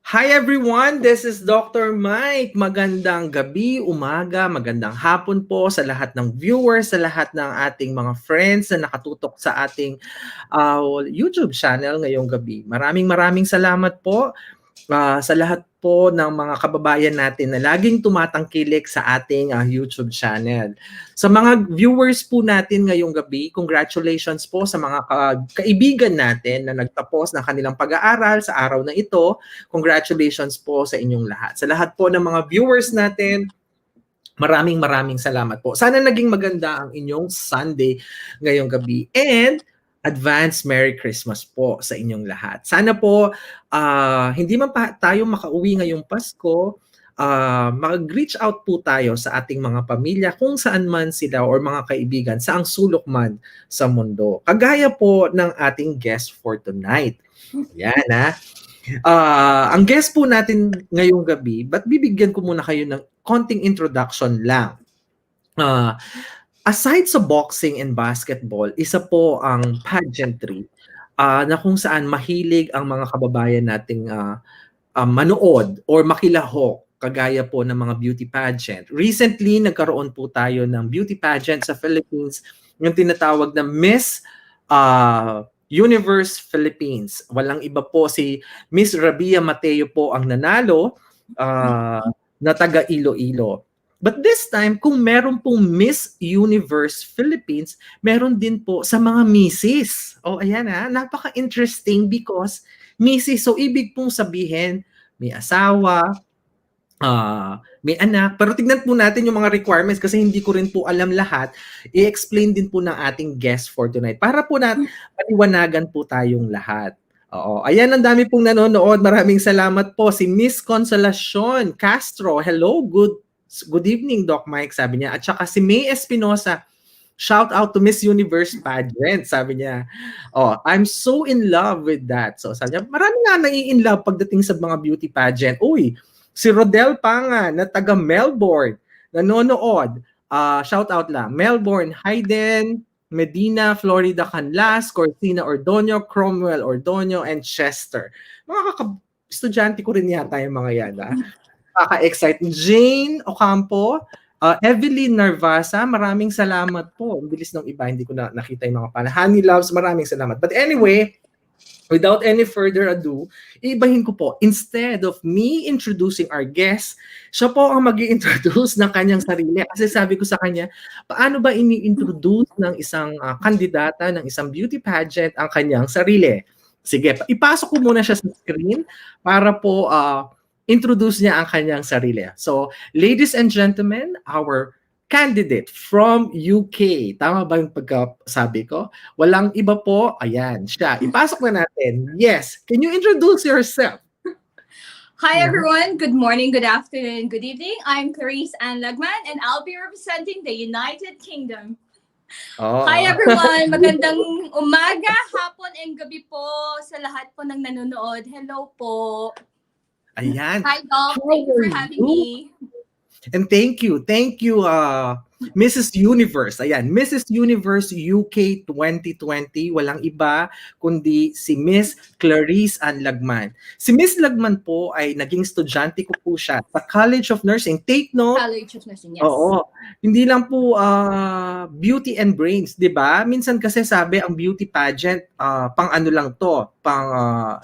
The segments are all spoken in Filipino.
Hi everyone, this is Dr. Mike. Magandang gabi, umaga, magandang hapon po sa lahat ng viewers, sa lahat ng ating mga friends na nakatutok sa ating YouTube channel ngayong gabi. Maraming salamat po sa lahat po ng mga kababayan natin na laging tumatangkilik sa ating YouTube channel. Sa mga viewers po natin ngayong gabi, congratulations po sa mga kaibigan natin na nagtapos ng kanilang pag-aaral sa araw na ito. Congratulations po sa inyong lahat. Sa lahat po ng mga viewers natin, maraming salamat po. Sana naging maganda ang inyong Sunday ngayong gabi. And advance Merry Christmas po sa inyong lahat. Sana po hindi man pa tayo makauwi ngayong Pasko, mag-reach out po tayo sa ating mga pamilya kung saan man sila or mga kaibigan, saang sulok man sa mundo. Kagaya po ng ating guest for tonight. Yan ang guest po natin ngayong gabi, but bibigyan ko muna kayo ng konting introduction lang. Aside sa boxing and basketball, isa po ang pageantry na kung saan mahilig ang mga kababayan nating manood or makilahok kagaya po ng mga beauty pageant. Recently, nagkaroon po tayo ng beauty pageant sa Philippines, yung tinatawag na Miss Universe Philippines. Walang iba po, si Miss Rabia Mateo po ang nanalo na taga Iloilo. But this time, kung meron pong Miss Universe Philippines, meron din po sa mga Mrs. Ayan napaka-interesting because Mrs. So, ibig pong sabihin, may asawa, may anak. Pero tignan po natin yung mga requirements kasi hindi ko rin po alam lahat. I-explain din po ng ating guest for tonight para po paliwanagan po tayong lahat. Ayan, ang dami pong nanonood. Maraming salamat po. Si Miss Consolacion Castro. Hello, good evening, Doc Mike, sabi niya. At saka si May Espinosa, shout out to Miss Universe Pageant, sabi niya. I'm so in love with that. So sabi niya, marami nga nai-in love pagdating sa mga beauty pageant. Uy, si Rodel Panga na taga Melbourne, nanonood. Shout out lang. Melbourne, Hayden, Medina, Florida Canlas, Cortina Ordonio, Cromwell Ordonio, and Chester. Mga estudyante ko rin yata yung mga yan. Kaka-excite. Jane Ocampo, Evelyn Narvasa, maraming salamat po. Ang bilis ng iba, hindi ko na nakita yung mga pala. Honey Loves, maraming salamat. But anyway, without any further ado, iibahin ko po, instead of me introducing our guest, siya po ang mag-i-introduce ng kanyang sarili. Kasi sabi ko sa kanya, paano ba ini-introduce ng isang kandidata, ng isang beauty pageant ang kanyang sarili? Sige, ipasok ko muna siya sa screen para po introduce niya ang kanyang sarili. So, ladies and gentlemen, our candidate from UK. Tama ba yung pagkasabi ko? Walang iba po. Ayan, siya. Ipasok na natin. Yes. Can you introduce yourself? Hi everyone. Good morning, good afternoon, good evening. I'm CLARISSE and LAGMAN and I'll be representing the United Kingdom. Hi everyone. Magandang umaga, hapon, and gabi po sa lahat po ng nanonood. Hello po. Ayan. Hi, Doc. Thank you for having me. And thank you, Mrs. Universe. Ayan, Mrs. Universe UK 2020. Walang iba kundi si Miss Clarisse Ann Lagman. Si Miss Lagman po ay naging estudyante ko po siya sa College of Nursing. Take note. College of Nursing, yes. Oo. Hindi lang po beauty and brains, 'di ba? Minsan kasi sabi ang beauty pageant pang ano lang 'to, pang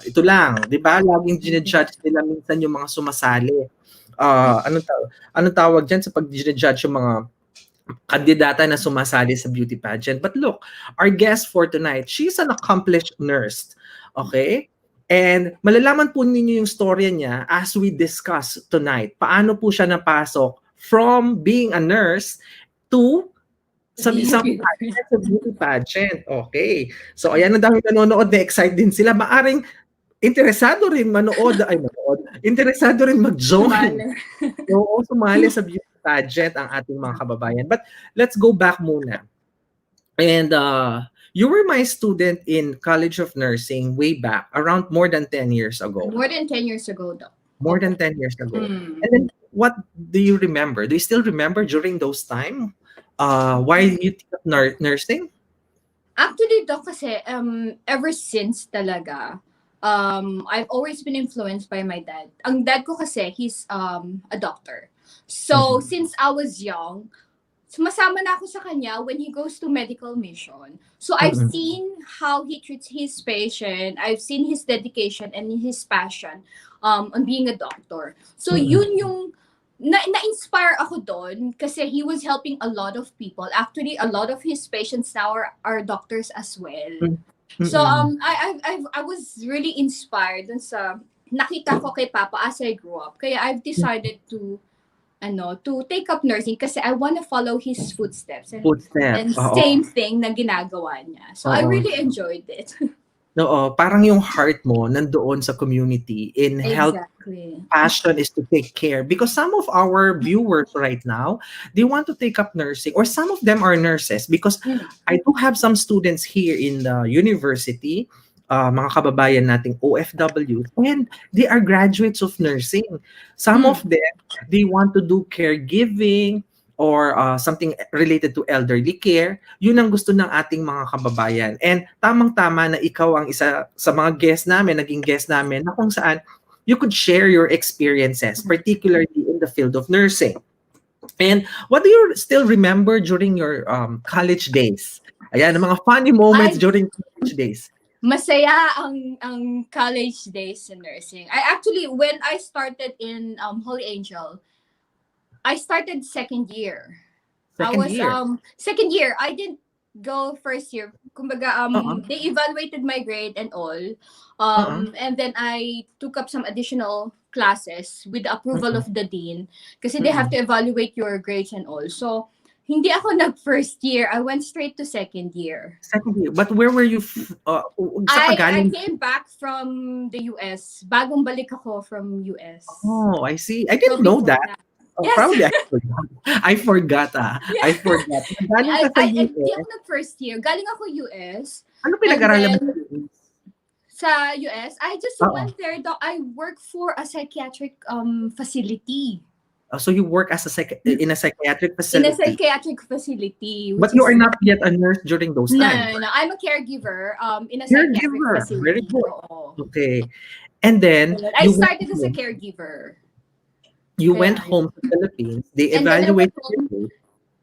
ito lang, 'di ba? Laging ginejudge nila minsan yung mga sumasali. Anong tawag diyan sa pag-judge yung mga kandidata na sumasali sa beauty pageant? But look, our guest for tonight, she's an accomplished nurse. Okay? And malalaman po ninyo yung storya niya as we discuss tonight. Paano po siya napasok from being a nurse to sa isang beauty pageant. Okay. So ayan, ang dami nanonood, na-excite din sila. Maaring interesado rin interesado rin mag-join. Oo, sumali sa beauty pageant ang ating mga kababayan. But let's go back muna. And you were my student in College of Nursing way back, around more than 10 years ago. More than 10 years ago, Doc. More than 10 years ago. And then, what do you remember? Do you still remember during those time? Why you took nursing? Actually, Doc, kasi ever since talaga, I've always been influenced by my dad. Ang dad ko kasi, he's a doctor. So, since I was young, sumasama na ako sa kanya when he goes to medical mission. So, I've seen how he treats his patient. I've seen his dedication and his passion on being a doctor. So, yun yung na-inspire ako doon kasi he was helping a lot of people. Actually, a lot of his patients now are doctors as well. So I was really inspired dun sa nakita ko kay Papa as I grew up. Kaya I've decided to take up nursing kasi I want to follow his footsteps. And same thing na ginagawa niya. So I really enjoyed it. Oo, parang yung heart mo nandoon sa community in health. Passion is to take care, because some of our viewers right now, they want to take up nursing, or some of them are nurses, because I do have some students here in the university, mga kababayan nating OFW, and they are graduates of nursing. Some of them, they want to do caregiving or something related to elderly care. Yun ang gusto ng ating mga kababayan. And tamang-tama na ikaw ang isa sa mga naging guest namin, na kung saan you could share your experiences, particularly in the field of nursing. And what do you still remember during your college days? Ayan, mga funny moments during college days. Masaya ang college days in nursing. When I started in Holy Angel, I started second year. Second year. I didn't go first year. Kumbaga, they evaluated my grade and all. And then I took up some additional classes with the approval of the dean. Kasi they have to evaluate your grades and all. So, hindi ako nag-first year. I went straight to second year. Second year? But where were you? I came back from the US. Bagong balik ako from US. Oh, I see. I didn't know that. Yes. Probably I forgot. Yeah. I forgot. Hindi ako nag-first year. Galing ako US. Ano pinag-aralan mo sa US? I just went there. I work for a psychiatric facility. So you work as in a psychiatric facility? In a psychiatric facility. But you are not yet a nurse during those times? No. I'm a caregiver in a psychiatric facility. Very good. Okay. And then I started as a caregiver. You went home to the Philippines. They evaluated you.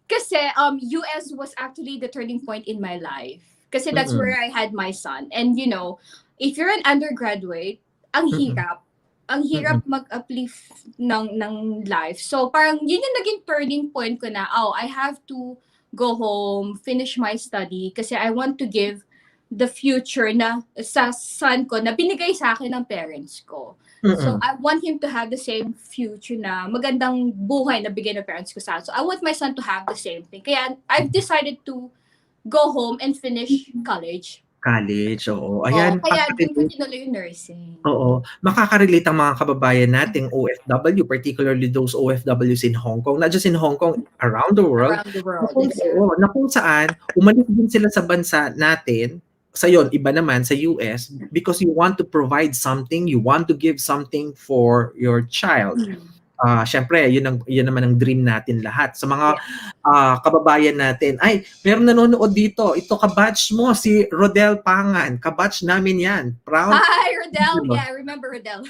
Kasi US was actually the turning point in my life. Kasi that's where I had my son. And you know, if you're an undergraduate, ang hirap. Ang hirap mag-uplift ng life. So parang yun yung naging turning point ko na, I have to go home, finish my study kasi I want to give the future na sa son ko na binigay sa akin ng parents ko. So I want him to have the same future na magandang buhay na bigay ng parents ko sa akin. So I want my son to have the same thing. Kaya I've decided to go home and finish college. Oo. Ayan. Kaya din ko tinuloy yung nursing. Oo. Makaka-relate ang mga kababayan nating OFW, particularly those OFWs in Hong Kong, not just in Hong Kong, around the world. Na kung saan, umalis din sila sa bansa natin, sa yon iba naman sa US, because you want to provide something, you want to give something for your child. Syempre, yun naman ang dream natin lahat. Sa mga kababayan natin, meron nanonood dito. Ito kabatch mo, si Rodel Pangan. Kabatch namin yan. Proud. Hi, Rodel. Yeah, I remember Rodel.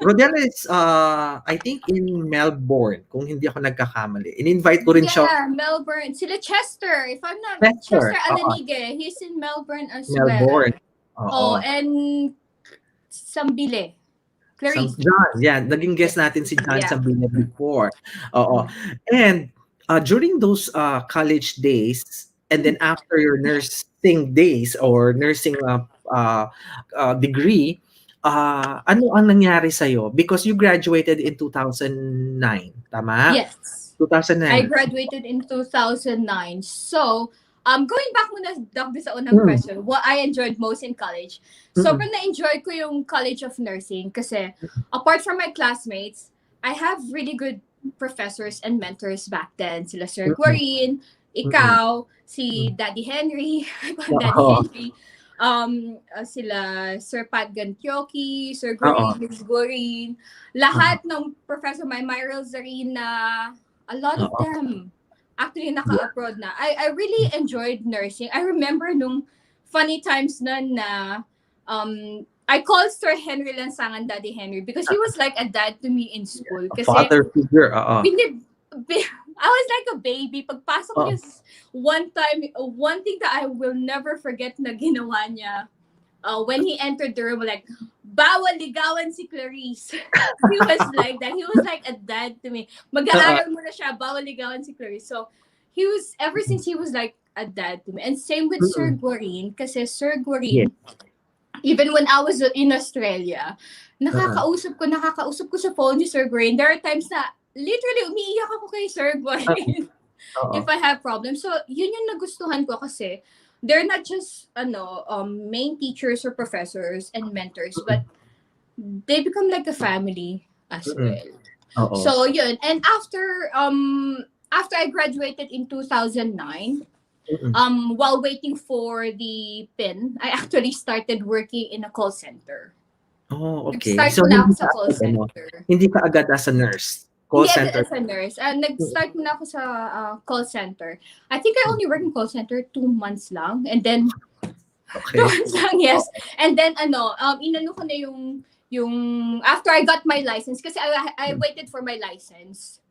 Rodel is, I think, in Melbourne, kung hindi ako nagkakamali. In-invite ko rin siya. Yeah, Melbourne. Sila Chester, if I'm not Chester Alanige. He's in Melbourne as well. And Sambile. Clarisse. John, naging guest natin si John Sabina before. And during those college days, and then after your nursing days or nursing degree, ano ang nangyari sa'yo? Because you graduated in 2009, tama? Yes. 2009. I graduated in 2009. So, going back muna sa unang question, what I enjoyed most in college. Sobrang na-enjoy ko yung College of Nursing kasi apart from my classmates, I have really good professors and mentors back then. Sila Sir Guarin, ikaw, si Daddy Henry, sila Sir Pat Gantioki, Sir Guarin, Miss Guarin, lahat ng professor, Myra Zarina, a lot of them actually naka-abroad na. I really enjoyed nursing. I remember nung funny times na I called Sir Henry Lansangan Daddy Henry because he was like a dad to me in school. A Kasi father figure. I was like a baby. Pagpasok niya, one thing that I will never forget na ginawa niya, when he entered the room, like, bawal ligawan si Clarice. He was like that. He was like a dad to me. Mag-aaral mo na siya, bawal ligawan si Clarice. So, ever since he was like a dad to me. And same with Sir Guarin, kasi Sir Guarin, even when I was in Australia, nakakausap ko sa phone ni Sir Guarin. There are times na literally umiiyak ako kay Sir Guarin if I have problems. So, yun yung nagustuhan ko kasi they're not just main teachers or professors and mentors, but they become like a family as well. So yun. And after I graduated in 2009, while waiting for the PIN, I actually started working in a call center. Oh, okay. Nag-start So, na ako sa call center. Hindi ka agad as a nurse? Call Hindi center? as a nurse. Nag-start na ako sa call center. I think I only worked in call center 2 months lang. And then, 2 months lang, yes. And then, inano ko na yung after I got my license, kasi I waited for my license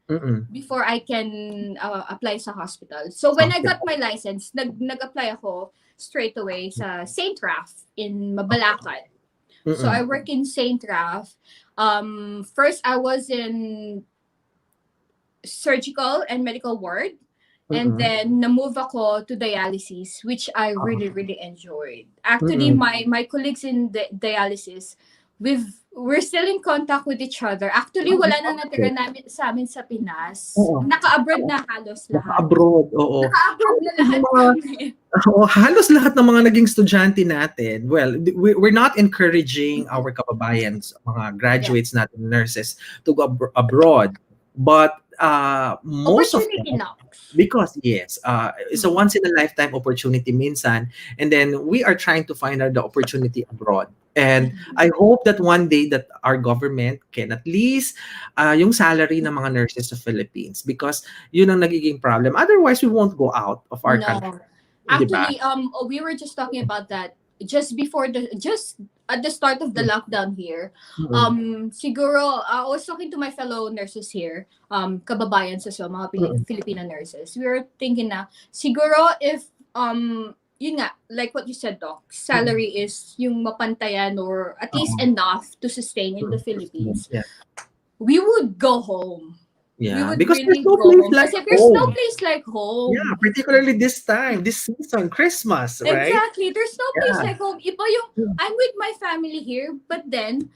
before I can apply sa hospital. So when I got my license, nag-apply ako straight away sa St. Raf in Mabalacat. So I work in St. Raf. First, I was in surgical and medical ward. And then, na-move ako to dialysis, which I really, really enjoyed. Actually, my colleagues in the dialysis, we're still in contact with each other. Actually, wala na natira sa amin sa Pinas. Naka-abroad na halos lahat. Naka-abroad, oo. Naka-abroad na lahat. Halos lahat ng mga naging estudyante natin. Well, we're not encouraging our kababayans, mga graduates natin, nurses, to go abroad. But most of them, because yes, it's a once in a lifetime opportunity minsan, and then we are trying to find out the opportunity abroad. And I hope that one day that our government can at least yung salary ng mga nurses sa Philippines, because yun ang nagiging problem. Otherwise, we won't go out of our country. Actually, we were just talking about that just at the start of the lockdown here. Siguro, I was talking to my fellow nurses here, kababayan sa mga Filipino nurses. We were thinking na, siguro if, yun nga, like what you said, Doc, salary is yung mapantayan or at least enough to sustain in the Philippines, we would go home. Yeah, because there's no place like home. There's no place like home. Yeah, particularly this time, this season, Christmas, right? Exactly. There's no place like home. Iba yung, I'm with my family here, but then,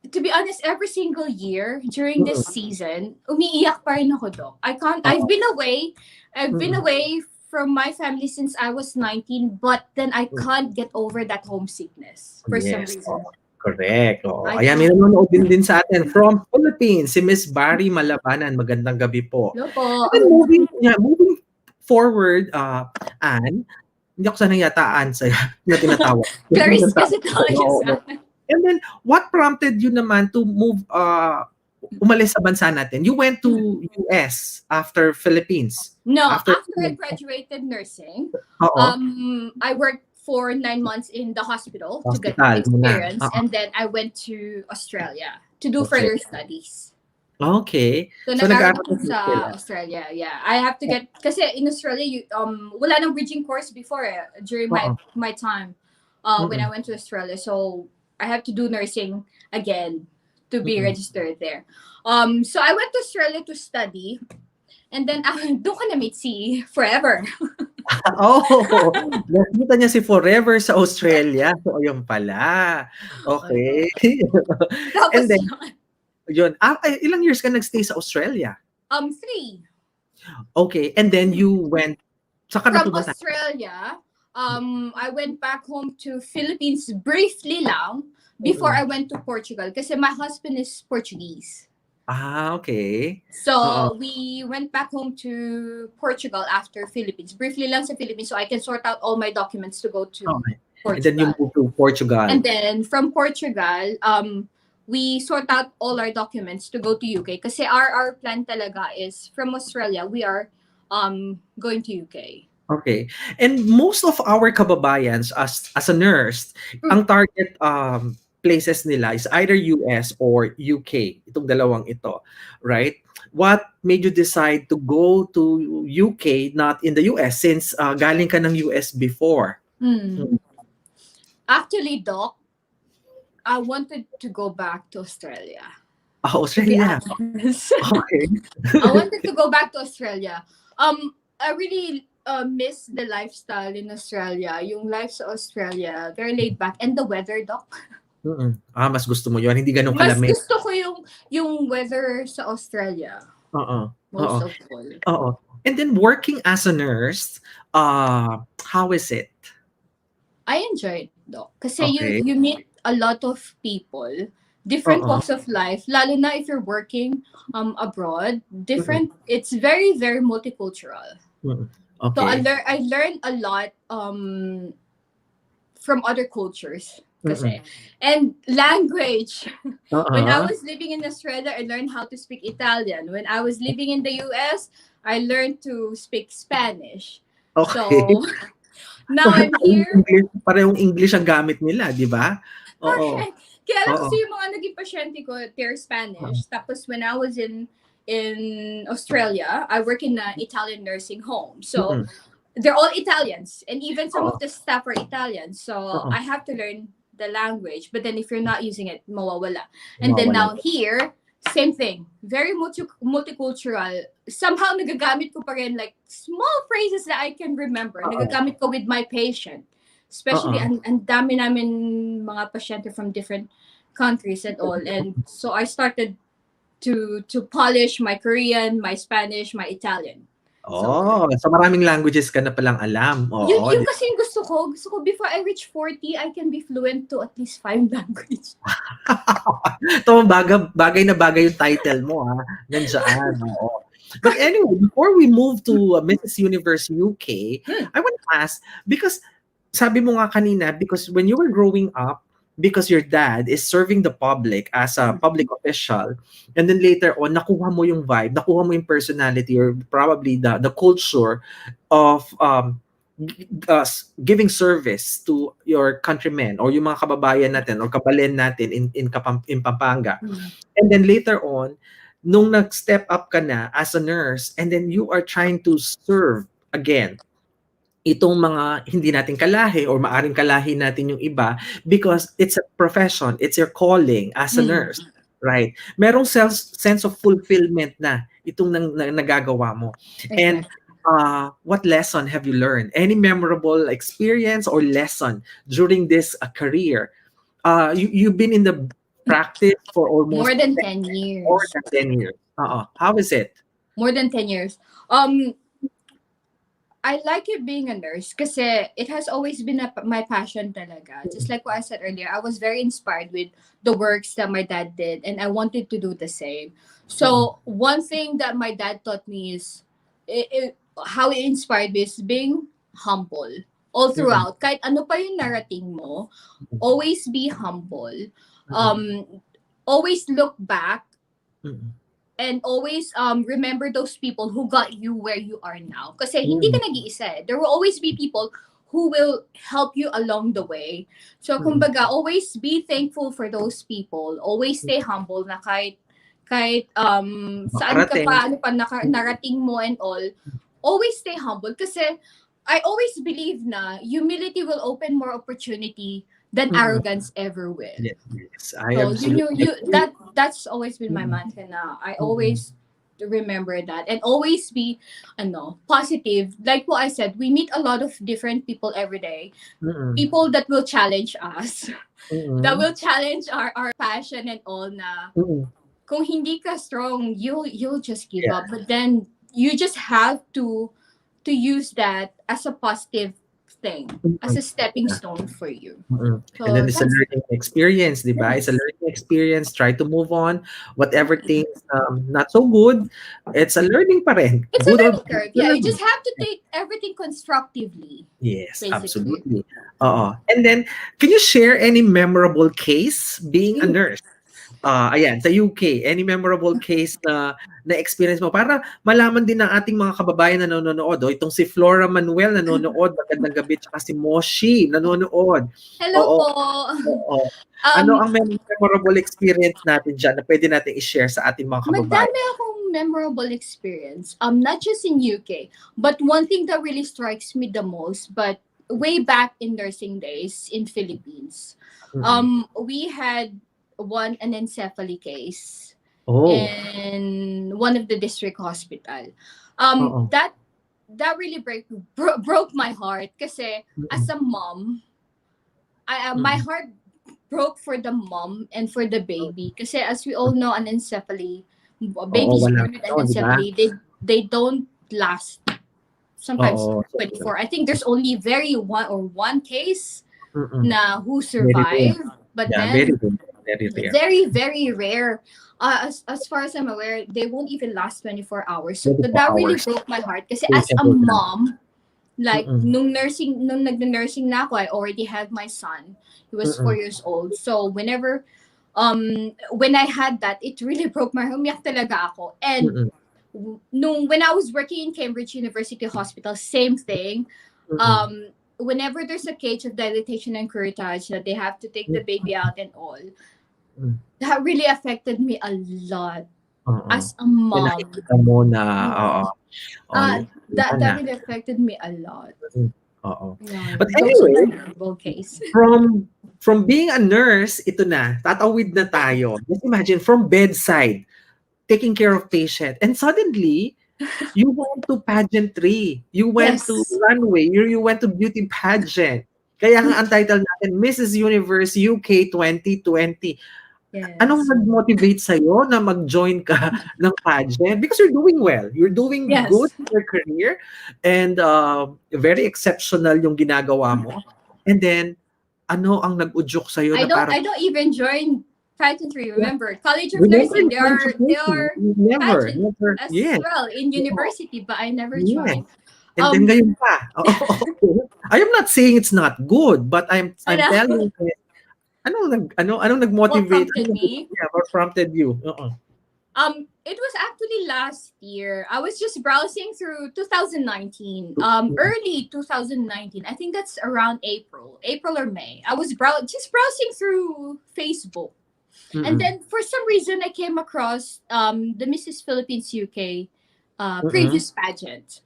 to be honest, every single year during this season, umiiyak pa rin ako, Doc. I've been away from my family since I was 19, but then I can't get over that homesickness for some reason. Correct. Ayan, may nanonood din sa atin from Philippines, si Miss Barry Malabanan. Magandang gabi po. Hello po. Moving forward, Anne, hindi ako sanang yataan sa'yo na tinatawag. Clarisse kasi tayo. And then, what prompted you naman to move, umalis sa bansa natin? You went to US after Philippines. No, after I graduated nursing, I worked for 9 months in the hospital to get experience, and then I went to Australia to do further studies. Okay. So nag-aaral ko sa Australia. Yeah, I have to get, kasi in Australia, wala nang bridging course before during my time when I went to Australia. So I have to do nursing again to be registered there. So I went to Australia to study, and then doon ko na-meet si Forever. Nakita niya si Forever sa Australia. So, ayun pala. Okay. And then, yun. Ilang years ka nagstay sa Australia? 3. Okay. And then you went, from Australia, I went back home to Philippines briefly lang before I went to Portugal kasi my husband is Portuguese. Okay. So, we went back home to Portugal after Philippines. Briefly lang sa Philippines so I can sort out all my documents to go to Portugal. And then you moved to Portugal. And then from Portugal, we sort out all our documents to go to UK kasi our plan talaga is from Australia, we are going to UK. Okay. And most of our kababayans as a nurse, ang target places nila is either US or UK. Itong dalawang ito, right? What made you decide to go to UK, not in the US, since galing ka ng US before? Actually, Doc, I wanted to go back to Australia. Australia. To be honest. Okay. I wanted to go back to Australia. I really miss the lifestyle in Australia. Yung life sa Australia, very laid back. And the weather, Doc. Mas gusto mo yun. Hindi ganun Mas kalamig. gusto ko yung weather sa Australia. Most of all. And then working as a nurse, how is it? I enjoy it, Doc. Kasi you meet a lot of people, different walks of life, lalo na if you're working abroad, different, it's very, very multicultural. Okay. So I learned a lot from other cultures. Kasi. And language. When I was living in Australia, I learned how to speak Italian. When I was living in the US, I learned to speak Spanish. Okay. So, now I'm here. Parehong English ang gamit nila, di ba? Correct. Kaya alam ko yung mga naging pasyente ko, they're Spanish. Tapos when I was in Australia, I work in an Italian nursing home. So, they're all Italians. And even some of the staff are Italian. So, I have to learn the language. But then if you're not using it, mawawala. And then now here, same thing. Very multicultural. Somehow, nagagamit ko pa rin like small phrases that I can remember. Nagagamit ko with my patient. Especially, ang dami namin mga pasyente from different countries and all. And so I started to polish my Korean, my Spanish, my Italian. So maraming languages ka na palang alam. Yun kasi yung gusto ko. Gusto ko before I reach 40, I can be fluent to at least 5 languages. Ito, bagay na bagay yung title mo, ha? Nandiyan. But anyway, before we move to Mrs. Universe UK, I want to ask, because sabi mo nga kanina, because when you were growing up, because your dad is serving the public as a public official, and then later on, nakuha mo yung vibe, nakuha mo yung personality, or probably the culture of giving service to your countrymen or yung mga kababayan natin or kabalen natin in Pampanga. And then later on, nung nag-step up ka na as a nurse, and then you are trying to serve again itong mga hindi natin kalahi or maaring kalahi natin yung iba, because it's a profession, it's your calling as a nurse, right? Merong sense of fulfillment na itong nagagawa mo. And what lesson have you learned? Any memorable experience or lesson during this career? You've been in the practice for almost more than 10 years. More than 10 years. How is it? More than 10 years. I like it being a nurse kasi it has always been my passion talaga. Just like what I said earlier, I was very inspired with the works that my dad did and I wanted to do the same. So one thing that my dad taught me is how it inspired me is being humble all throughout. Kahit ano pa yung narating mo, always be humble. Always look back. And always remember those people who got you where you are now. Kasi hindi ka nag-iisa. There will always be people who will help you along the way. So, kumbaga, always be thankful for those people. Always stay humble na kahit saan ka pa, ano pa narating mo and all. Always stay humble. Kasi I always believe na humility will open more opportunity than arrogance ever will. Yes. I absolutely that's always been my mantra na. I always remember that and always be positive. Like what I said, we meet a lot of different people every day. People that will challenge us. That will challenge our passion and all na. Kung hindi ka strong, you'll just give up. But then you just have to use that as a positive thing, as a stepping stone for you. So, and then it's a learning experience, diba? It's a learning experience. Try to move on. Whatever things not so good, it's a learning pa rin. It's good a learning curve. Yeah, you just have to take everything constructively. Yes, basically. Absolutely. And then, can you share any memorable case being a nurse? Ayan, sa UK, any memorable case na na-experience mo para malaman din ng ating mga kababayan na nanonood. Itong si Flora Manuel nanonood, magandang gabi, tsaka si Moshi nanonood. Hello Oo, po. oo. Ano Um, ang memorable experience natin dyan na pwede natin i-share sa ating mga kababayan? Madami akong memorable experience. Not just in UK, but one thing that really strikes me the most, but way back in nursing days in Philippines, we had one anencephaly case Oh, in one of the district hospital. oo. That really broke my heart kasi as Mm, a mom, my mm. heart broke for the mom and for the baby kasi as we all know anencephaly, Oo, babies walang born with ano, 'di ba? anencephaly, they don't last sometimes Oo, for 24. I think there's only one case mm. na who Very rare. survived, but Yeah, very then rare, very rare. very very rare. As far as I'm aware, they won't even last 24 hours. So 24 that really hours. broke my heart kasi as a Patient will die. mom, like Mm, nung nag-nursing na ako, I already had my son. He was four mm, years old. So when I had that, it really broke my heart. Umiyak talaga ako. And mm, when I was working in Cambridge University Hospital, same thing. mm, Whenever there's a case of dilatation and curettage that they have to take the baby out and all, mm. that really affected me a lot Oo. as a May mom. nakikita mo na oo, wala That na. really affected me a lot. Mm, oo. Yeah, But those are anyway, the memorable case. from being a nurse, ito na, tatawid na tayo. Just imagine, from bedside, taking care of patient, and suddenly, you went to pageantry, you went to Yes. runway, you went to beauty pageant. Kaya nga ang title natin, Mrs. Universe UK 2020. Anong Yes. nag-motivate sa'yo na mag-join ka ng pageant? Because you're doing well. You're doing good Yes. in your career and very exceptional yung ginagawa mo. And then, ano ang nag-udyok sa'yo na parang, I don't even join pageantry. Remember, College of remember Nursing. in They contribution, are never, pageant never, as yes, well in oo, university, but I never yes. joined. And then Um, ngayon pa. Oo. I am not saying it's not good, but I I'm know telling you, anong what nag-motivate, prompted me. what prompted you? Oo. It was actually last year. I was just browsing through 2019, early 2019. I think that's around April or May. I was just browsing through Facebook, and Mm-mm. then for some reason I came across the Mrs. Philippines UK Mm-mm. previous pageant.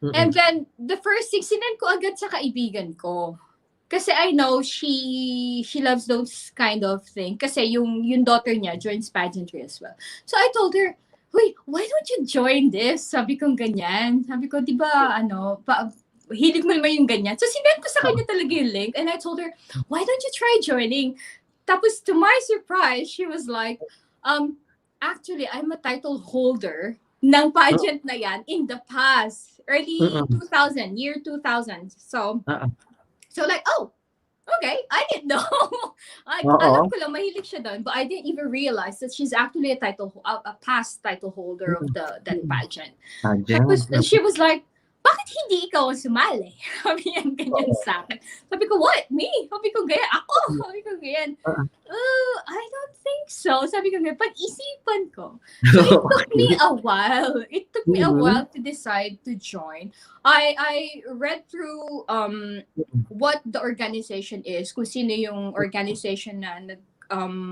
And Mm-mm. then the first thing sinend ko agad sa kaibigan ko. Kasi I know she loves those kind of thing. Kasi yung daughter niya joins pageantry as well. So I told her, "Huy, why don't you join this?" Sabi ko ganyan. Sabi ko, 'di ba hilig mo naman yung ganyan. So sinend ko sa kanya talaga yung link and I told her, "Why don't you try joining?" Tapos to my surprise, she was like, actually I'm a title holder ng pageant na yan in the past, early Mm-mm. 2000, year 2000. Oo. So like, oh, okay, I didn't know. Alam Oo. ko lang mahilig siya doon, but I didn't even realize that she's actually a past title holder of Mm. that Mm. pageant. Pageant. Tapos she was like, bakit hindi ikaw ang sumali? Sabi yan ganyan Oo. sa akin. Sabi ko, what? Me? Sabi ko, ganyan. Ako? Sabi ko, ganyan. Oo. I don't think so. Sabi ko ganyan, pag-isipan ko. So it took me Okay. a while. It took me a Mm-mm. while to decide to join. I read through Mm-mm. what the organization is, kung sino yung organization na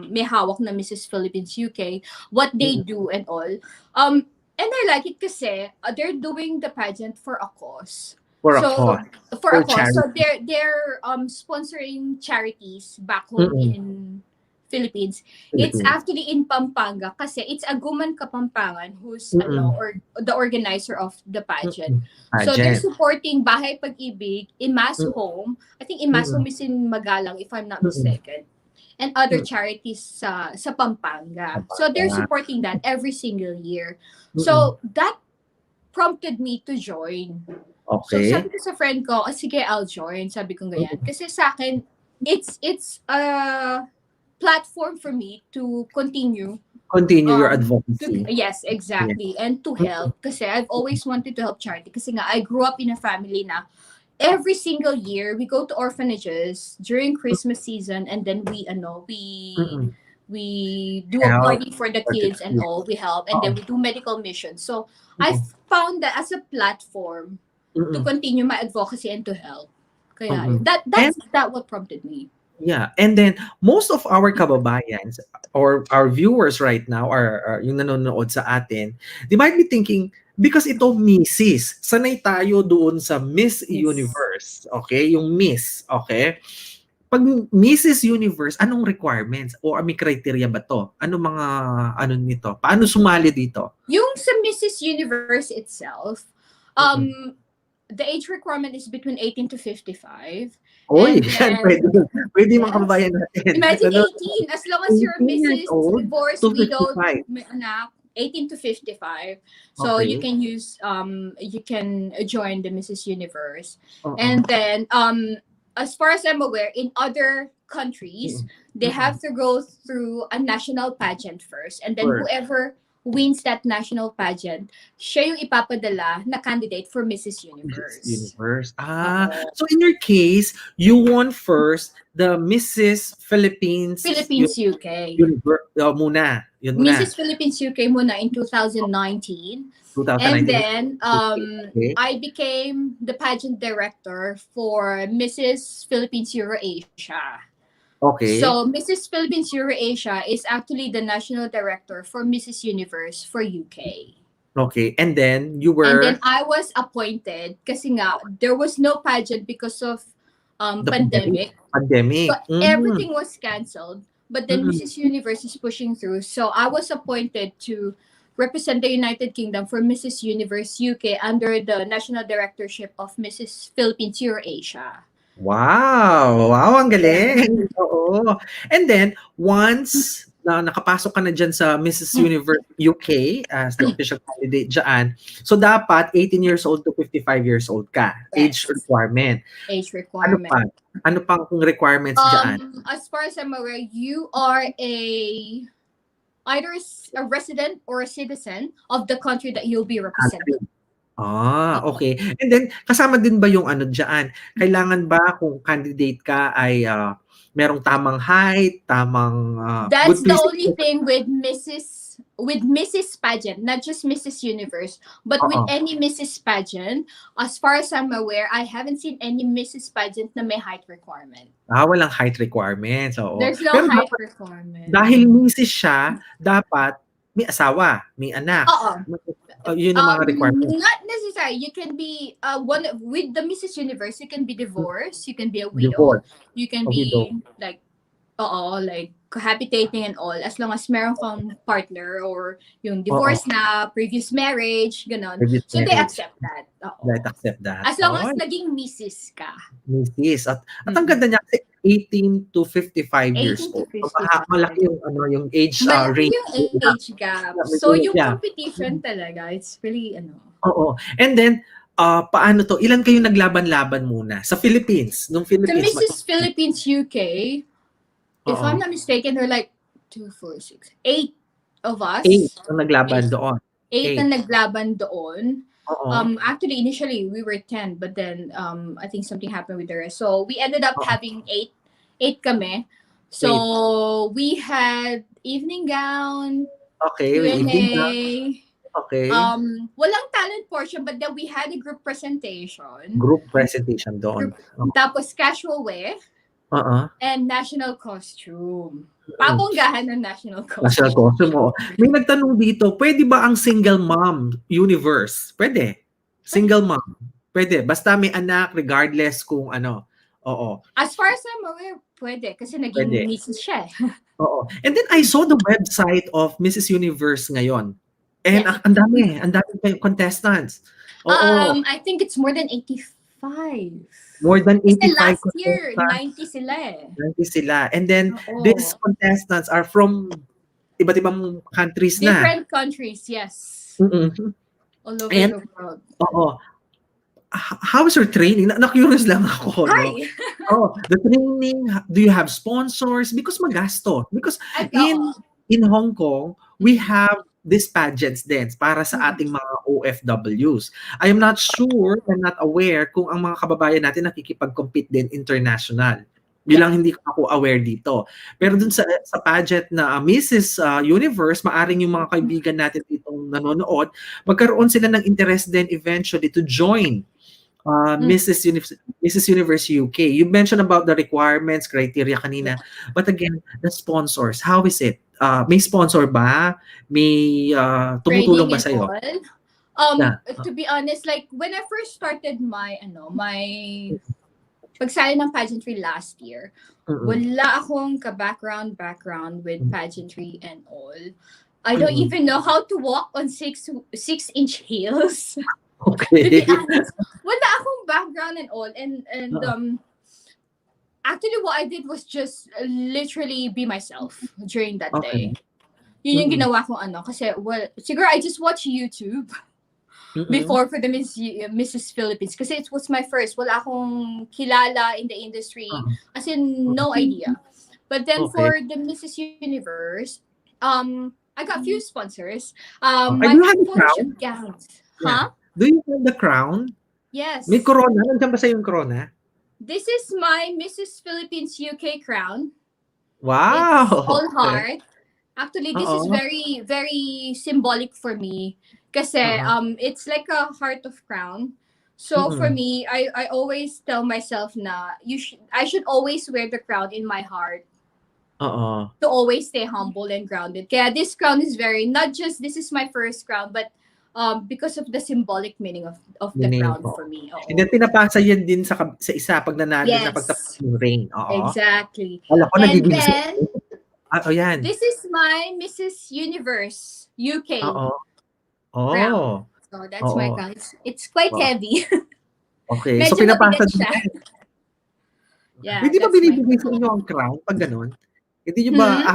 may hawak na Mrs. Philippines UK, what they Mm-mm. do and all. And I like it kasi they're doing the pageant for a cause. For a So cause. for For a cause. So charity. they're sponsoring charities back home Mm-mm. in Philippines. It's Philippines. actually in Pampanga kasi it's Aguman Kapampangan who's Mm-mm. or the organizer of the pageant. Mm-mm. So they're Pageant. supporting Bahay Pag-ibig, Imas Mm-mm. Home. I think Imas Mm-mm. Home is in Magalang if I'm not Mm-mm. mistaken. And other Mm. charities sa Pampanga. So they're Pampanga. supporting that every single year. Mm-mm. So that prompted me to join. So Okay. sabi ko sa friend ko, sige, I'll join. Sabi ko ganyan. Mm-mm. Kasi sa akin, it's a platform for me to continue. Continue your advocacy. Yes, Yeah. exactly. And to Mm-mm. help. Kasi I've always wanted to help charity. Kasi nga, I grew up in a family na every single year we go to orphanages during Christmas season and then Mm-mm. we do a Help party for the for the kids and kids. all. We help, and then we do medical missions. So I found that as a platform to continue my advocacy and to help. Kaya that's what prompted me. Yeah, and then most of our kababayans or our viewers right now are yung nanonood sa atin, they might be thinking, because ito Mrs. Sanay tayo doon sa Miss Universe, okay? Yung Miss, okay? Pag Mrs. Universe, anong requirements o may criteria ba to? Ano mga ano nito? Paano sumali dito? Yung sa Mrs. Universe itself, the age requirement is between 18 to 55. Oy, then, pwede mga kababayan natin. Imagine 18, as long as you're a 18 years Mrs. old divorced, to widowed, 55. may anak, 18 to 55. So Okay. you can use you can join the Mrs. Universe. And then as far as I'm aware, in other countries, they have to go through a national pageant first, and then whoever wins that national pageant, siya yung ipapadala na candidate for Mrs. Universe. So in your case, you won first the Mrs. Philippines UK. Muna. Yun Mrs. Philippines UK muna in 2019. And then I became the pageant director for Mrs. Philippines Eurasia. Okay. So Mrs. Philippines Eurasia is actually the national director for Mrs. Universe for UK. Okay, and then you were... And then I was appointed kasi nga there was no pageant because of pandemic. But everything was cancelled. But then Mrs. Universe is pushing through. So I was appointed to represent the United Kingdom for Mrs. Universe UK under the national directorship of Mrs. Philippines Eurasia. Wow, ang galing. Oo. And then once na nakapasok ka na dyan sa Mrs. Universe UK as the official candidate dyan, so dapat 18 years old to 55 years old ka. Age requirement. Age requirement. Ano pang requirements dyan? As far as I'm aware, you are either a resident or a citizen of the country that you'll be representing. Okay. And then, kasama din ba yung ano dyan? Kailangan ba kung candidate ka ay merong tamang height, tamang... That's the only thing with Mrs. Pageant, not just Mrs. Universe, but with any Mrs. Pageant. As far as I'm aware, I haven't seen any Mrs. Pageant na may height requirement. Walang height requirements. There's no height requirement. Dahil Mrs. siya, dapat may asawa, may anak. Yun ang mga requirements. Not necessarily. You can be one with the Mrs. Universe. You can be divorced. You can be a widow. You can be like cohabitating and all, as long as meron kang partner or yung divorce na, previous marriage, ganon. So they accept that. They accept that. As long as naging Mrs. ka. Mrs. At ang ganda niya, 18 to 55 years old. Malaki yung age range. Yung age gap. So yung competition talaga, it's really And then, paano to? Ilan kayo naglaban-laban muna? Sa Philippines? Nung Philippines? Sa Mrs. Philippines UK, if I'm not mistaken, there are like 2, 4, 6, 8 of us. 8 ang naglaban doon. 8 ang naglaban doon. Actually, initially, we were 10, but then I think something happened with the rest. So we ended up having 8 kami. So we had evening gown, Q&A. Okay. Walang talent portion, but then we had a group presentation. Group presentation doon. Tapos casual wear. And national costume. Pabonggahan ng national costume. National costume, May nagtanong dito, pwede ba ang single mom universe? Pwede. Single mom. Pwede. Basta may anak, regardless kung ano. As far as I'm aware, pwede. Kasi naging Mrs. siya. And then I saw the website of Mrs. Universe ngayon. And ang dami contestants. I think it's more than 85. More than 85. Last year, 90 sila 90 sila. And then, these contestants are from iba't ibang countries na. Different countries, yes. All over the world. How is your training? Na-curious lang ako. Hi! The training, do you have sponsors? Because magasto. Because in Hong Kong, we have these pageants din para sa ating mga OFWs. I am not sure, I'm not aware kung ang mga kababayan natin nakikipag-compete din international. Bilang hindi ako aware dito. Pero dun sa pageant na Mrs. Universe, maaring yung mga kaibigan natin ditong nanonood, magkaroon sila ng interest din eventually to join Mrs. Universe UK. You mentioned about the requirements, criteria kanina. But again, the sponsors, how is it? May sponsor ba? May tumutulong ba sa'yo? To be honest, like when I first started my pagsali ng pageantry last year, wala akong background with pageantry and all. I don't even know how to walk on 6-inch heels. Okay. To be honest, wala akong background and all. And actually what I did was just literally be myself during that day. Yun yung ginawa kong kasi siguro I just watch YouTube before for the Mrs. Philippines kasi it was my first. Wala akong kilala in the industry. As in, no idea. But then for the Mrs. Universe, I got few sponsors. My photoshoot gowns. Yeah. Do you have the crown? Yes. May corona? Nandiyan ba sa yung corona? This is my Mrs. Philippines UK crown. Wow! It's all heart. Actually, this is very, very symbolic for me. Kasi it's like a heart of crown. So for me, I always tell myself na I should always wear the crown in my heart. To always stay humble and grounded. Kaya this crown is very, not just this is my first crown, but because of the symbolic meaning of the crown for me. And then pinapasa yan din sa isa pag nanalo na pagtapos ng rain. Exactly. And then, yan. This is my Mrs. Universe UK. Crown. So that's my crown. It's quite heavy. Okay. So pinapasa din. Yeah. Hindi ba binibigay sa inyo ang crown pag gano'n? Hindi nyo ba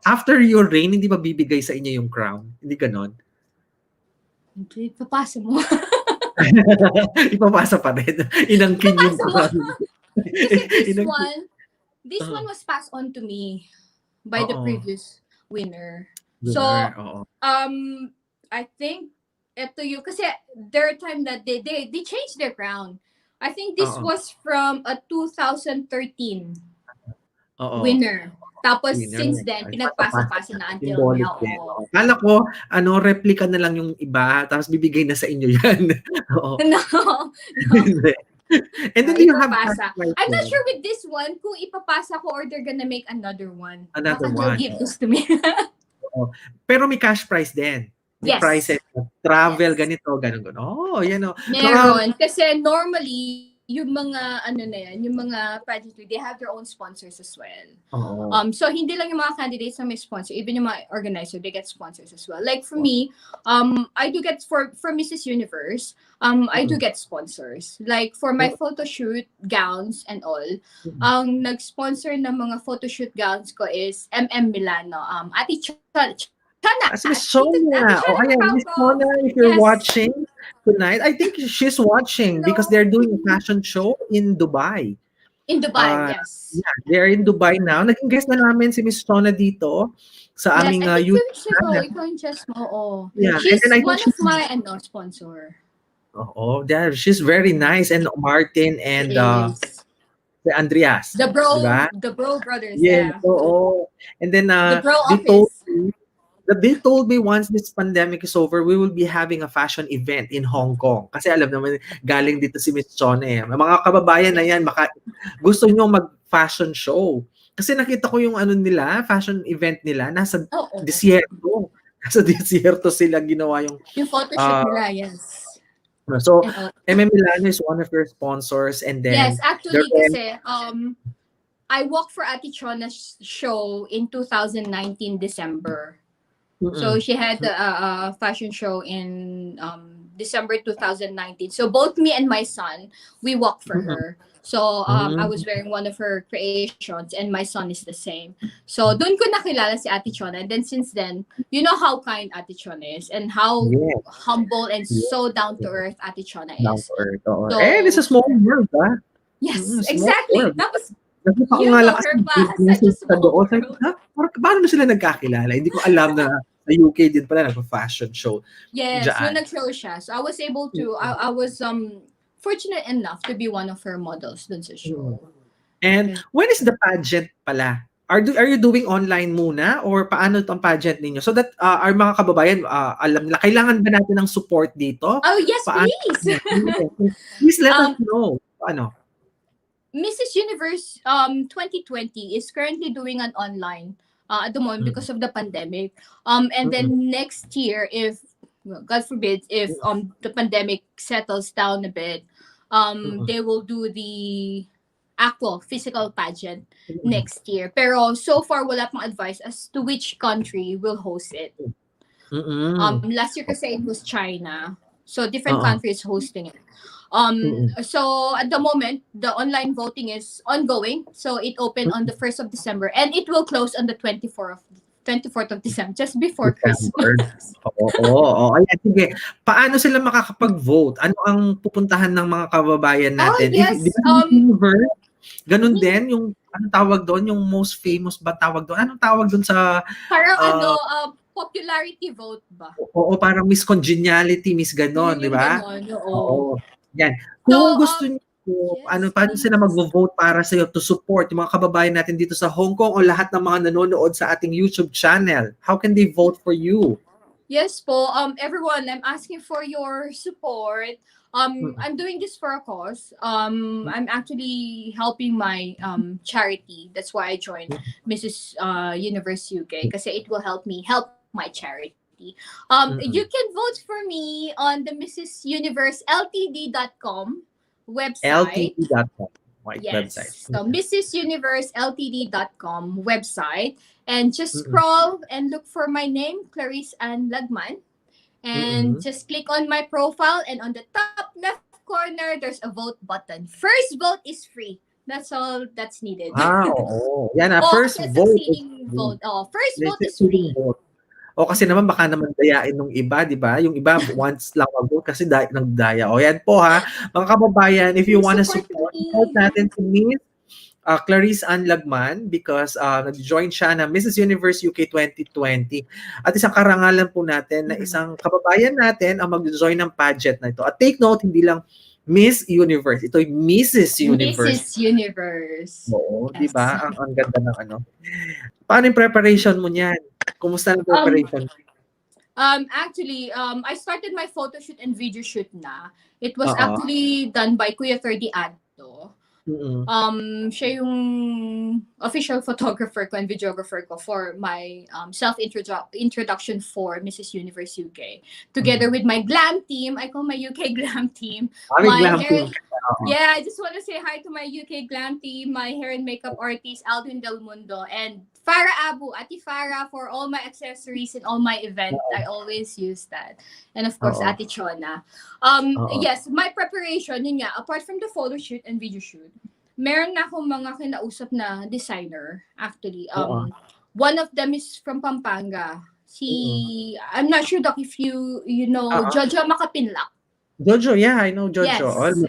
after your reign, hindi ba bibigay sa inyo yung crown? Hindi gano'n? Hindi, ipapasa mo. Ipapasa pa rin. Inangkin yung crown. Kasi this one was passed on to me by the previous winner. So, I think ito yung, kasi there are time that they changed their crown. I think this was from a 2013 winner. Tapos since then, pinagpasa-pasa na until now. Kala ko, replica na lang yung iba, tapos bibigay na sa inyo yan. No. And then you have I'm not sure with this one kung ipapasa ko or they're gonna make another one. Another one. Give this to me. Pero may cash prize din. May prices, travel, ganito, ganun. Yan o. Meron. Kasi normally, yung mga, yung mga pageantry, they have their own sponsors as well. So, hindi lang yung mga candidates na may sponsor, even yung mga organizer, they get sponsors as well. Like for me, I do get, for Mrs. Universe, I do get sponsors. Like for my photo shoot gowns and all, ang nag-sponsor ng mga photo shoot gowns ko is Milano. Ate Miss Sonia. Miss Sonia, if you're watching tonight, I think she's watching because they're doing a fashion show in Dubai. In Dubai, yes. Yeah, they're in Dubai now. Naging guest na namin si Miss Sonia dito sa aming YouTube channel. Yeah, she's one of my sponsor. She's very nice. And Martin and Andreas. The bro brothers. Yeah. And then they told me once this pandemic is over, we will be having a fashion event in Hong Kong. Kasi alam naman, galing dito si Miss Chone. Mga kababayan na yan, gusto nyo mag-fashion show. Kasi nakita ko yung nila, fashion event nila, nasa desierto. Nasa desierto sila ginawa yung photoshoot nila, yes. So, Milano is one of your sponsors. And then, yes, actually, kasi, I worked for Ate Chona's show in 2019 December. So she had a fashion show in December 2019. So both me and my son, we worked for her. So I was wearing one of her creations and my son is the same. So doon ko nakilala si Ate Chona. And then since then, you know how kind Ate Chona is and how humble and so down to earth Ate Chona is. Down to earth. So, it's a small world, ha? Yes, exactly. That was paano na sila nagkakilala? Hindi ko alam na sa UK din pala nagpa-fashion show. Yes, nag-show siya. So I was able to, I was fortunate enough to be one of her models dun sa show. And when is the pageant pala? Are you doing online muna or paano itong pageant ninyo? So that our mga kababayan alam na kailangan ba natin ng support dito? Oh, yes, Paano? please. Please let us know. Paano? Mrs. Universe 2020 is currently doing an online at the moment because of the pandemic. And then next year, if God forbid, if the pandemic settles down a bit, they will do the actual physical pageant next year. Pero so far, wala pang advice as to which country will host it. Last year kasi it was China. So different countries hosting it. So at the moment, the online voting is ongoing. So it opened on the 1st of December and it will close on the 24th of December, just before Christmas. Oo. Ayan, sige. Paano sila makakapag-vote? Ano ang pupuntahan ng mga kababayan natin? Oh, yes. Ganun din, yung anong tawag doon? Yung most famous ba tawag doon? Anong tawag doon sa... Parang popularity vote ba? Oo, parang Miss Congeniality, Miss ganon, di ba? Oo. Yan. Kung gusto niyo, paano sila mag-vote para sa iyo to support yung mga kababayan natin dito sa Hong Kong o lahat ng mga nanonood sa ating YouTube channel? How can they vote for you? Yes po, everyone, I'm asking for your support. I'm doing this for a cause. I'm actually helping my charity. That's why I joined Mrs. Universe UK kasi it will help me help my charity. You can vote for me on the mrsuniverseltd.com website. LTD.com website. So mrsuniverseltd.com website, and just scroll and look for my name, Clarisse Ann Lagman, and just click on my profile, and on the top left corner there's a vote button. First vote is free. That's all that's needed. Wow. Yan first vote. First vote is free. O kasi naman baka naman dayain ng iba, di ba? Yung iba once lang mag-vote kasi nagdaya. O yan po ha, mga kababayan, if you want to support natin si Miss Clarisse Ann Lagman because nag-join siya na Mrs. Universe UK 2020. At isang karangalan po natin na isang kababayan natin ang mag-join ng pageant na ito. At take note, hindi lang Miss Universe, ito'y Mrs. Universe. Mrs. Universe. Oo, yes. Di ba? Ang ganda ng ano. Paano yung preparation mo niyan? Kumusta ang preparation? Actually, I started my photo shoot and video shoot na. It was actually done by Kuya 30 Adto. Siya yung official photographer ko and videographer ko for my self-introduction for Mrs. Universe UK. Together with my glam team, I call my UK glam team. Yeah, I just want to say hi to my UK glam team, my hair and makeup artist, Alvin Del Mundo, and Farah Abu, Ati Farah, for all my accessories and all my events. I always use that. And of course, Ati Chona. Yes, my preparation, yun nga, apart from the photo shoot and video shoot, meron na akong mga kinausap na designer, actually. One of them is from Pampanga. I'm not sure, Doc, if you know Jojo Makapinlak. Jojo, yeah, I know Jojo. Yes.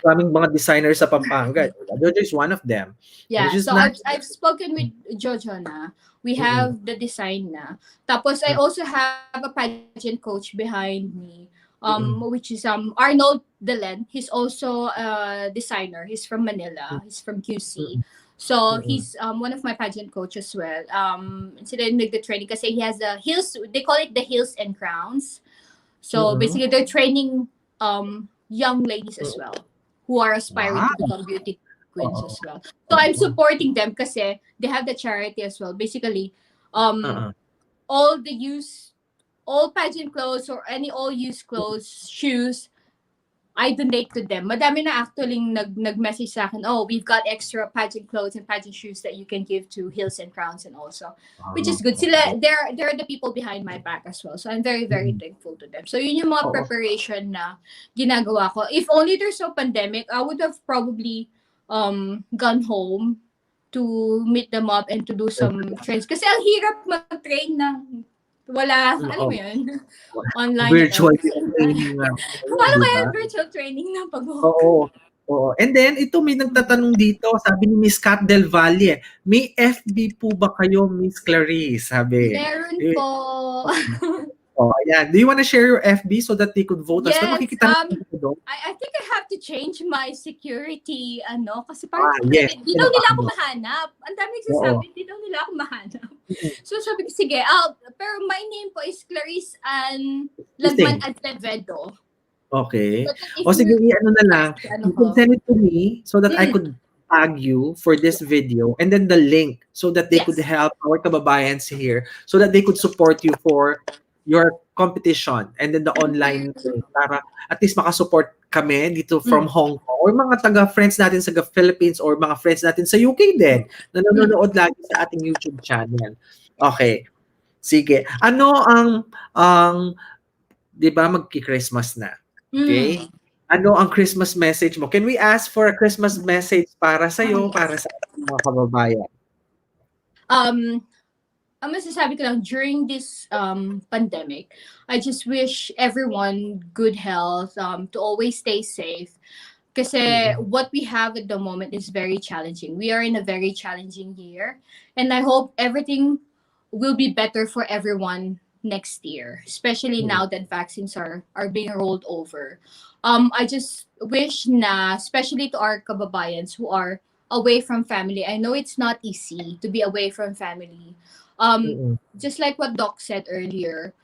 Maraming mga designers sa Pampanga. Jojo is one of them. Yeah, so I've spoken with Jojo na. We have the design na. Tapos I also have a pageant coach behind me, which is Arnold Delen. He's also a designer. He's from Manila. He's from QC. So he's one of my pageant coaches as well. Sila make the training kasi he has the heels. They call it the heels and crowns. So basically, they're training young ladies as well who are aspiring to become beauty queens as well. So I'm supporting them kasi they have the charity as well. Basically, all pageant clothes or any all used clothes, shoes, I donate to them. Madami na actually nag-message sa akin, we've got extra pageant clothes and pageant shoes that you can give to Heels and Crowns and also, which is good. Sila, they're the people behind my back as well. So I'm very, very thankful to them. So yun yung mga preparation na ginagawa ko. If only there's no pandemic, I would have probably gone home to meet them up and to do some trains. Kasi ang hirap mag-train ng wala, alam mo yun? Online. Virtual training. Paano kaya virtual training na pag-walk? Oo. And then, ito may nagtatanong dito, sabi ni Miss Kat Del Valle, may FB po ba kayo, Miss Clarisse? Sabi. Meron po. Oh, ayan. Do you wanna share your FB so that they could vote as well? Yes, Makikita natin ito doon. I think I have to change my security, kasi parang Yes. di daw nila ako mahanap. Ang dami nagsasabi, di daw nila ako mahanap. So sabi ko, sige, pero my name po is Clarisse and LAGMAN-AZEVEDO. Okay. O sige, ano na lang. You can send it to me so that I could tag you for this video and then the link so that they could help our kababayans here so that they could support you for your competition and then the online para at least makasupport kami dito from Hong Kong or mga taga-friends natin sa Philippines or mga friends natin sa UK din na nanonood lagi sa ating YouTube channel. Okay. Sige. Ano ang 'di ba magki-Christmas na? Okay? Ano ang Christmas message mo? Can we ask for a Christmas message para sa iyo, para sa mga kababayan? Ang masasabi ko lang, during this pandemic, I just wish everyone good health, to always stay safe. Kasi what we have at the moment is very challenging. We are in a very challenging year. And I hope everything will be better for everyone next year, especially now that vaccines are being rolled over. I just wish na, especially to our kababayans who are away from family. I know it's not easy to be away from family. Just like what Doc said earlier,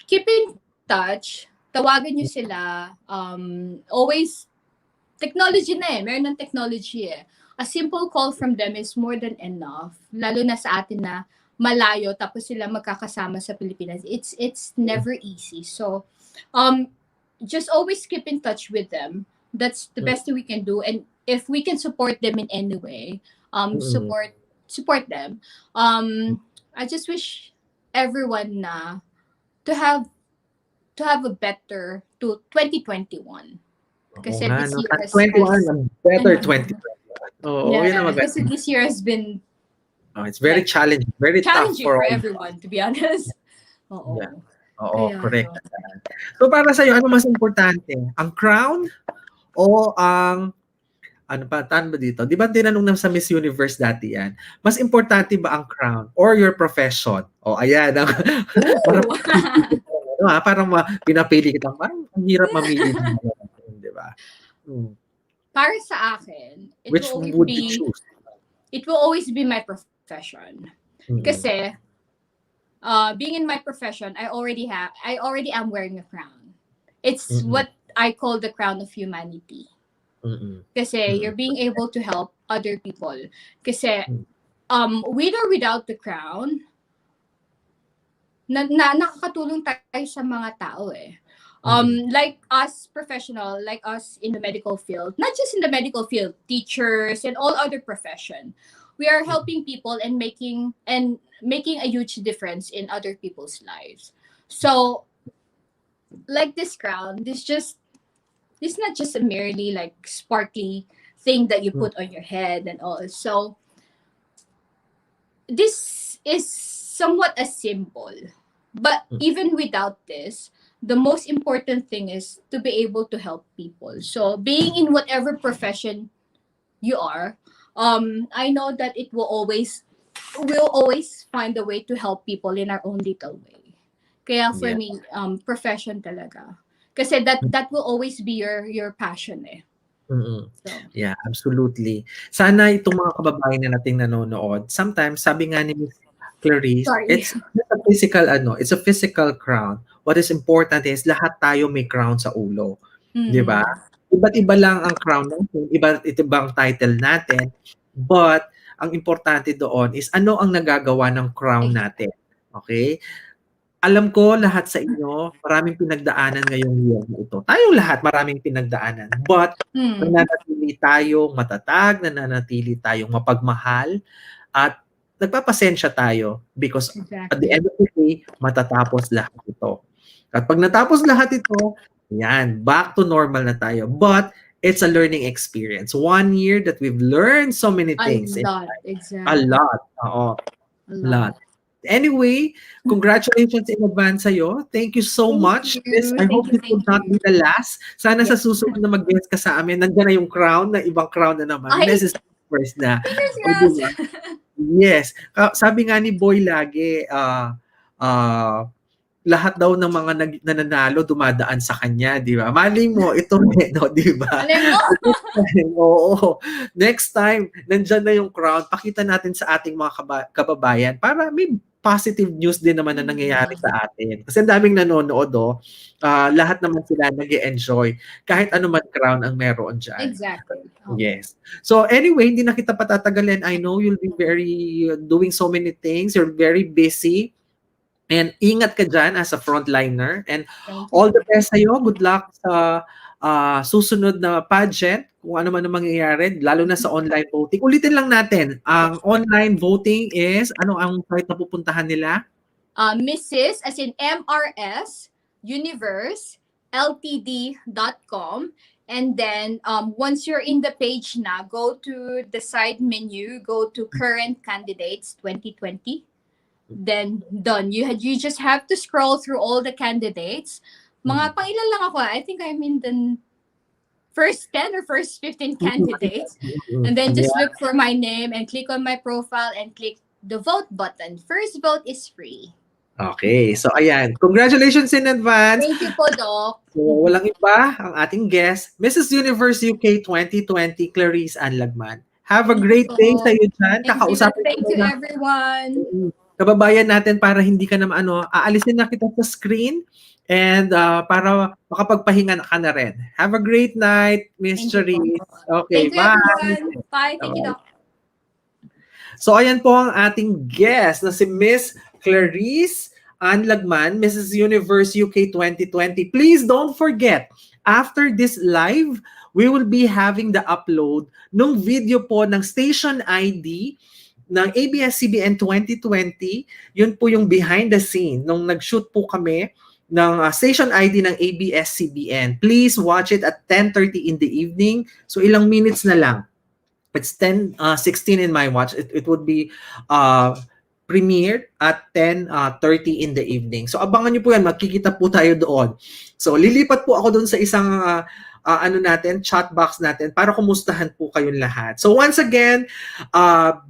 keep in touch. Tawagan nyo sila. Always, technology na meron ng technology A simple call from them is more than enough. Lalo na sa atin na malayo tapos sila magkakasama sa Pilipinas. It's never easy. So, just always keep in touch with them. That's the best thing we can do. And if we can support them in any way, support them. I just wish everyone to have a better 2021. Kasi this year has 21 better 2021. Kasi this year has been it's very challenging, very challenging tough for everyone, to be honest. Correct. So para sa iyo, ano mas importante? Ang crown o ang tano ba dito? Di ba tinanong na sa Miss Universe dati yan? Mas importante ba ang crown or your profession? Ayan. Parang pinapili kita. Parang ang hirap mamili. Di ba? Para sa akin, which would you choose? It will always be my profession. Kasi, being in my profession, I already am wearing a crown. It's what I call the crown of humanity. Kasi you're being able to help other people. Kasi with or without the crown, nakakatulong tayo sa mga tao like us professional, like us in the medical field, not just in the medical field, teachers and all other profession, we are helping people and making a huge difference in other people's lives. So like this crown, this is not just a merely like sparkly thing that you put on your head and all. So this is somewhat a symbol. But even without this, the most important thing is to be able to help people. So being in whatever profession you are, I know that we'll always find a way to help people in our own little way. Kaya for me, profession talaga. Kasi that will always be your passion So. Yeah, absolutely. Sana itong mga kababayan na nating nanonood, sometimes sabi nga ni Miss Clarisse, it's a physical crown. What is important is lahat tayo may crown sa ulo. 'Di ba? Iba't iba lang ang crown natin, iba't ibang title natin, but ang importante doon is ano ang nagagawa ng crown natin. Okay? Alam ko lahat sa inyo, maraming pinagdaanan ngayong year na ito. Tayong lahat maraming pinagdaanan. But nananatili tayong matatag, nananatili tayong mapagmahal, at nagpapasensya tayo because at the end of the day, matatapos lahat ito. At pag natapos lahat ito, yan, back to normal na tayo. But it's a learning experience. 1 year that we've learned so many things. A lot, exactly. A lot. A lot. Anyway, congratulations in advance sa'yo. Thank you so much. I hope this will not be the last. Sana sa susunod na mag-guest ka sa amin, nandiyan na yung crown, na ibang crown na naman. This is first na. Yes. Sabi nga ni Boy lagi, lahat daw ng mga nananalo dumadaan sa kanya, di ba? Mali mo, ito no, di ba? Alam mo? Oo. Next time, nandyan na yung crown, pakita natin sa ating mga kababayan para may positive news din naman na nangyayari sa atin. Kasi ang daming nanonood, lahat naman sila nag-enjoy kahit ano man crown ang meron dyan. Exactly. Yes. So anyway, hindi na kita patatagalin. I know you'll be doing so many things. You're very busy. And ingat ka dyan as a frontliner. And all the best sa'yo. Good luck sa susunod na pageant. Kung ano man ang mangyayari, lalo na sa online voting. Ulitin lang natin. Ang online voting is, ano ang site na pupuntahan nila? Mrs. as in MRS Universe Ltd.com. And then once you're in the page na, go to the side menu, go to current candidates 2020. Then done. You just have to scroll through all the candidates. Mga pangilan lang ako. I think I'm in the first 10 or first 15 candidates. And then just look for my name and click on my profile and click the vote button. First vote is free. Okay. So ayan. Congratulations in advance. Thank you po, Doc. So, walang iba ang ating guest, Mrs. Universe UK 2020, Clarice Ann Lagman. Have a great day sa iyo dyan. Thank you, everyone. Kababayan natin para hindi ka naman aalisin na kita sa screen and para makapagpahinga ka na rin. Have a great night, Miss Charisse. Okay, bye. Bye. Thank you, Doc. So ayan po ang ating guest na si Miss Clarice Ann Lagman, Mrs. Universe UK 2020. Please don't forget, after this live, we will be having the upload ng video po ng station ID ng ABS-CBN 2020. Yun po yung behind the scene nung nag-shoot po kami ng station ID ng ABS-CBN. Please watch it at 10:30 in the evening. So ilang minutes na lang. It's 10:16 in my watch. It would be premiered at 10:30 in the evening. So abangan niyo po yan, makikita po tayo doon. So lilipat po ako doon sa isang chat box natin para kumustahan po kayong lahat. So once again,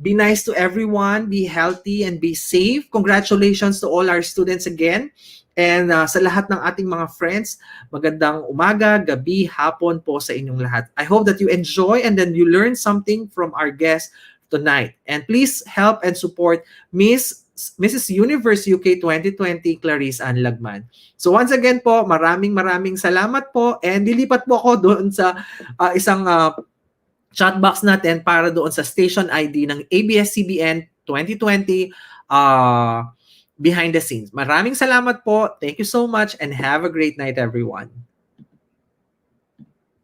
be nice to everyone, be healthy and be safe. Congratulations to all our students again. And sa lahat ng ating mga friends, magandang umaga, gabi, hapon po sa inyong lahat. I hope that you enjoy and then you learn something from our guest tonight. And please help and support Mrs. Universe UK 2020, Clarice Ann Lagman. So once again po, maraming salamat po. And lilipat po ako doon sa isang chat box natin para doon sa station ID ng ABS-CBN 2020 behind the scenes. Maraming salamat po. Thank you so much and have a great night, everyone.